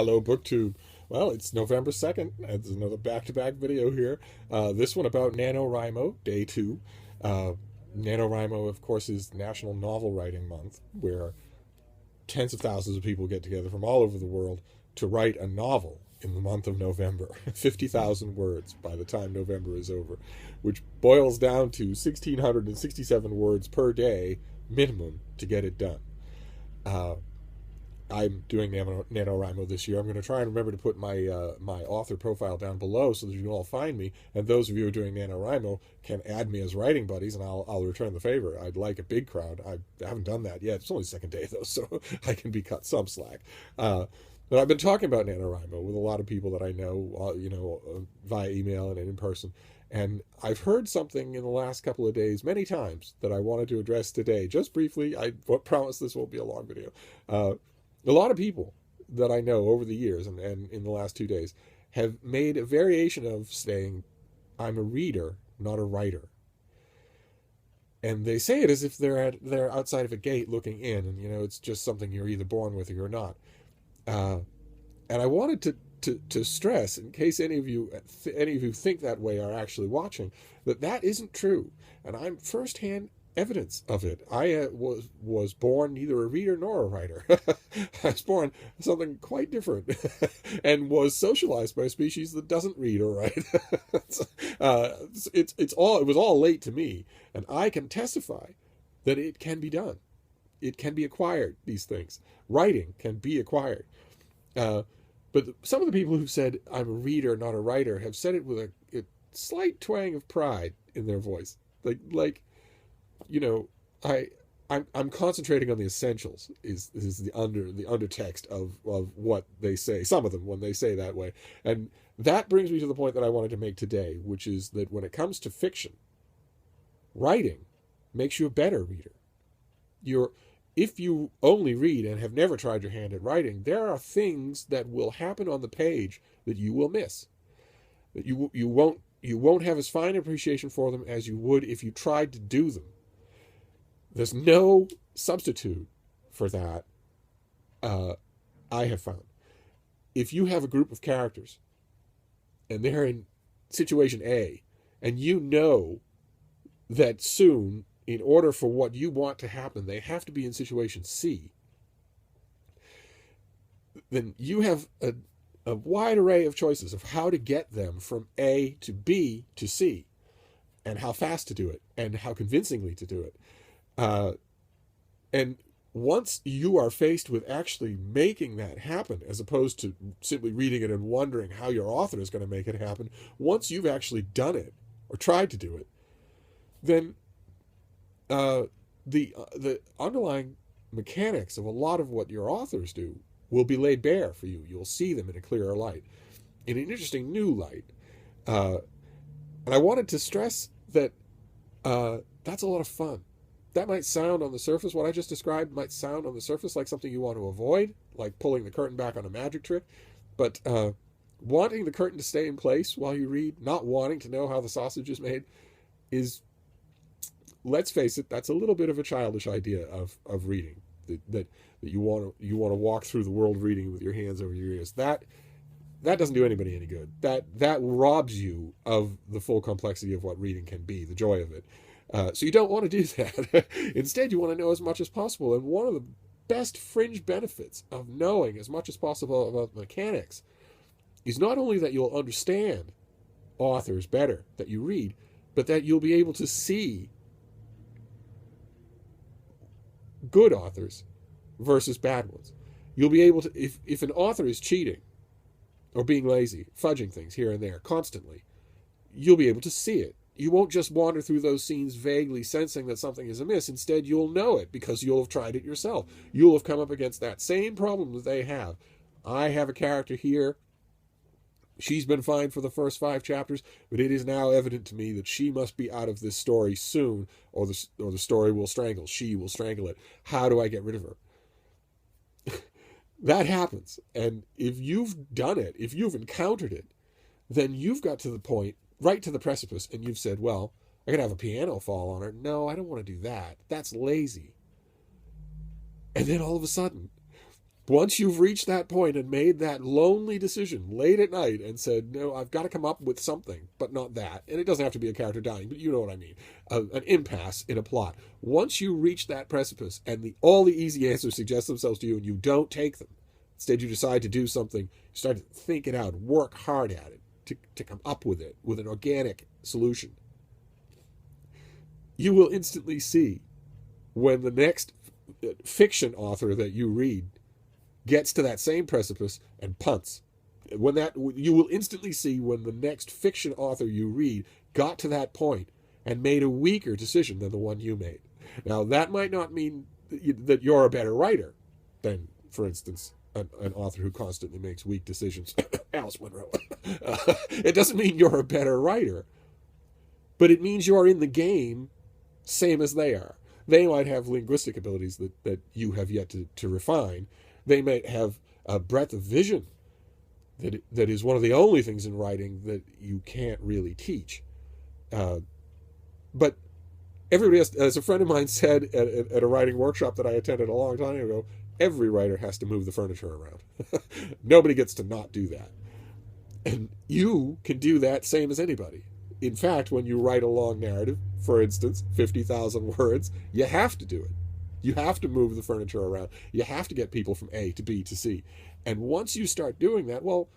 Hello, BookTube. Well, it's November 2nd. It's another back-to-back video here. This one about NaNoWriMo, day two. Uh, NaNoWriMo, of course, is National Novel Writing Month, where tens of thousands of people get together from all over the world to write a novel in the month of November. 50,000 words by the time November is over, which boils down to 1,667 words per day minimum to get it done. Uh, I'm doing NaNoWriMo this year. I'm going to try and remember to put my author profile down below so that you can all find me. And those of you who are doing NaNoWriMo can add me as writing buddies, and I'll return the favor. I'd like a big crowd. I haven't done that yet. It's only the second day, though, so I can be cut some slack. But I've been talking about NaNoWriMo with a lot of people that I know, via email and in person. And I've heard something in the last couple of days many times that I wanted to address today. Just briefly, I promise this won't be a long video. A lot of people that I know over the years and in the last 2 days have made a variation of saying, I'm a reader, not a writer. And they say it as if they're outside of a gate looking in, and it's just something you're either born with or you're not. And I wanted to stress, in case any of you think that way are actually watching, that isn't true. And I'm firsthand evidence of it. I was born neither a reader nor a writer. I was born something quite different, and was socialized by a species that doesn't read or write. It was all late to me, and I can testify that it can be done. It can be acquired. These things, writing can be acquired. But some of the people who said I'm a reader, not a writer, have said it with a slight twang of pride in their voice, like. I'm concentrating on the essentials is the undertext of what they say, some of them, when they say that way. And that brings me to the point that I wanted to make today, which is that when it comes to fiction, writing makes you a better reader. If you only read and have never tried your hand at writing, there are things that will happen on the page that you will miss. That you won't have as fine appreciation for them as you would if you tried to do them. There's no substitute for that, I have found. If you have a group of characters and they're in situation A, and you know that soon, in order for what you want to happen, they have to be in situation C, then you have a wide array of choices of how to get them from A to B to C, and how fast to do it, and how convincingly to do it. And once you are faced with actually making that happen, as opposed to simply reading it and wondering how your author is going to make it happen, once you've actually done it or tried to do it, then the underlying mechanics of a lot of what your authors do will be laid bare for you. You'll see them in a clearer light, in an interesting new light. And I wanted to stress that that's a lot of fun. That might sound on the surface, what I just described might sound on the surface like something you want to avoid, like pulling the curtain back on a magic trick. But wanting the curtain to stay in place while you read, not wanting to know how the sausage is made, is, let's face it, that's a little bit of a childish idea of reading. That you want to walk through the world reading with your hands over your ears. That doesn't do anybody any good. That robs you of the full complexity of what reading can be, the joy of it. So you don't want to do that. Instead, you want to know as much as possible. And one of the best fringe benefits of knowing as much as possible about mechanics is not only that you'll understand authors better that you read, but that you'll be able to see good authors versus bad ones. You'll be able to, if an author is cheating or being lazy, fudging things here and there constantly, you'll be able to see it. You won't just wander through those scenes vaguely sensing that something is amiss. Instead, you'll know it because you'll have tried it yourself. You'll have come up against that same problem that they have. I have a character here. She's been fine for the first 5 chapters, but it is now evident to me that she must be out of this story soon, or the story will strangle. She will strangle it. How do I get rid of her? That happens. And if you've done it, if you've encountered it, then you've got to the point, right to the precipice, and you've said, well, I could have a piano fall on her. No, I don't want to do that. That's lazy. And then all of a sudden, Once you've reached that point and made that lonely decision late at night and said, no, I've got to come up with something, but not that. And it doesn't have to be a character dying, but you know what I mean. An impasse in a plot. Once you reach that precipice and all the easy answers suggest themselves to you and you don't take them, instead you decide to do something, you start to think it out, work hard at it to come up with it, with an organic solution. You will instantly see when the next fiction author that you read gets to that same precipice and punts. You will instantly see when the next fiction author you read got to that point and made a weaker decision than the one you made. Now, that might not mean that you're a better writer than, for instance, an author who constantly makes weak decisions. Alice Munro. It doesn't mean you're a better writer, but it means you're in the game same as they are. They might have linguistic abilities that you have yet to refine. They might have a breadth of vision that is one of the only things in writing that you can't really teach. But everybody has, as a friend of mine said at a writing workshop that I attended a long time ago, every writer has to move the furniture around. Nobody gets to not do that. And you can do that same as anybody. In fact, when you write a long narrative, for instance, 50,000 words, you have to do it. You have to move the furniture around. You have to get people from A to B to C. And once you start doing that, well,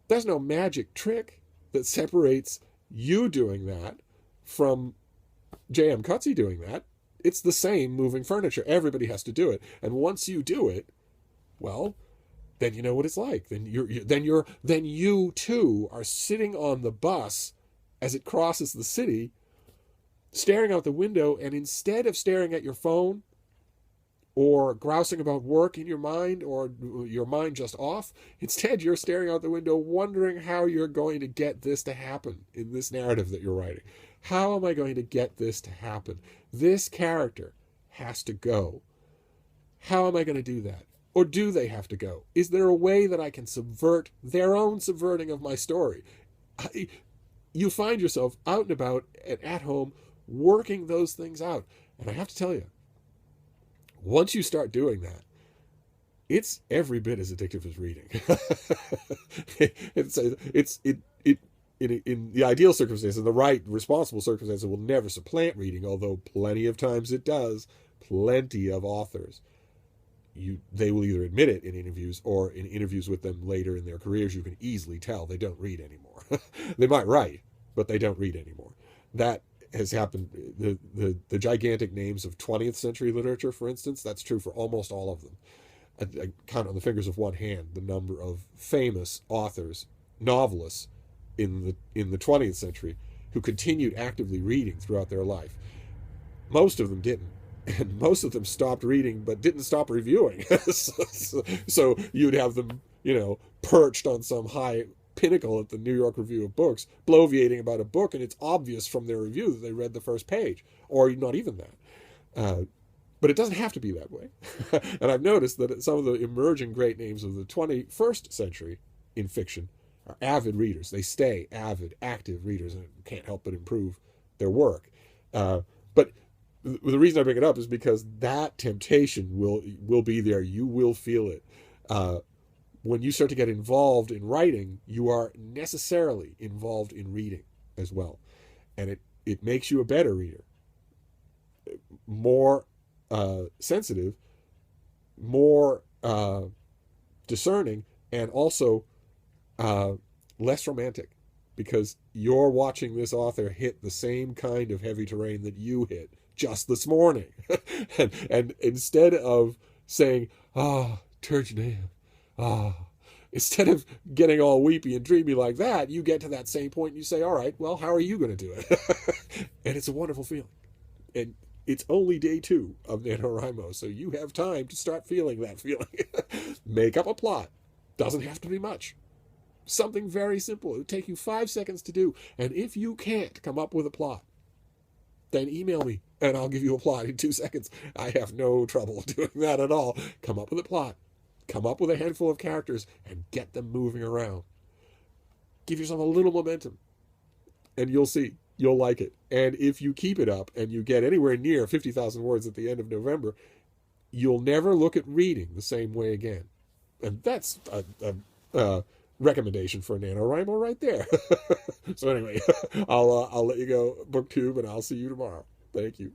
there's no magic trick that separates you doing that from J.M. Cutsey doing that. It's the same moving furniture. Everybody has to do it. And once you do it, well, then you know what it's like. Then you too are sitting on the bus as it crosses the city, staring out the window, and instead of staring at your phone or grousing about work in your mind or your mind just off, instead you're staring out the window wondering how you're going to get this to happen in this narrative that you're writing. How am I going to get this to happen? This character has to go. How am I going to do that? Or do they have to go? Is there a way that I can subvert their own subverting of my story? You find yourself out and about and at home working those things out. And I have to tell you, once you start doing that, it's every bit as addictive as reading. In the ideal circumstances, in the right, responsible circumstances, it will never supplant reading, although plenty of times it does. Plenty of authors, they will either admit it in interviews or in interviews with them later in their careers, you can easily tell they don't read anymore. They might write, but they don't read anymore. That has happened. The gigantic names of 20th century literature, for instance, that's true for almost all of them. I count on the fingers of one hand the number of famous authors, novelists in the 20th century who continued actively reading throughout their life. Most of them didn't. And most of them stopped reading, but didn't stop reviewing. So you'd have them, perched on some high pinnacle at the New York Review of Books, bloviating about a book, and it's obvious from their review that they read the first page, or not even that. But it doesn't have to be that way. And I've noticed that some of the emerging great names of the 21st century in fiction are avid readers. They stay avid, active readers, and can't help but improve their work. But the reason I bring it up is because that temptation will be there. You will feel it. When you start to get involved in writing, you are necessarily involved in reading as well. And it makes you a better reader, more sensitive, more discerning, and also less romantic, because you're watching this author hit the same kind of heavy terrain that you hit just this morning. and instead of saying, Turgenev, instead of getting all weepy and dreamy like that, you get to that same point and you say, all right, well, how are you going to do it? And it's a wonderful feeling. And it's only day 2 of NaNoWriMo, so you have time to start feeling that feeling. Make up a plot. Doesn't have to be much. Something very simple. It would take you 5 seconds to do. And if you can't come up with a plot, then email me and I'll give you a plot in 2 seconds. I have no trouble doing that at all. Come up with a plot. Come up with a handful of characters and get them moving around. Give yourself a little momentum and you'll see. You'll like it. And if you keep it up and you get anywhere near 50,000 words at the end of November, you'll never look at reading the same way again. And that's a recommendation for NaNoWriMo right there. So anyway, I'll let you go, BookTube, and I'll see you tomorrow. Thank you.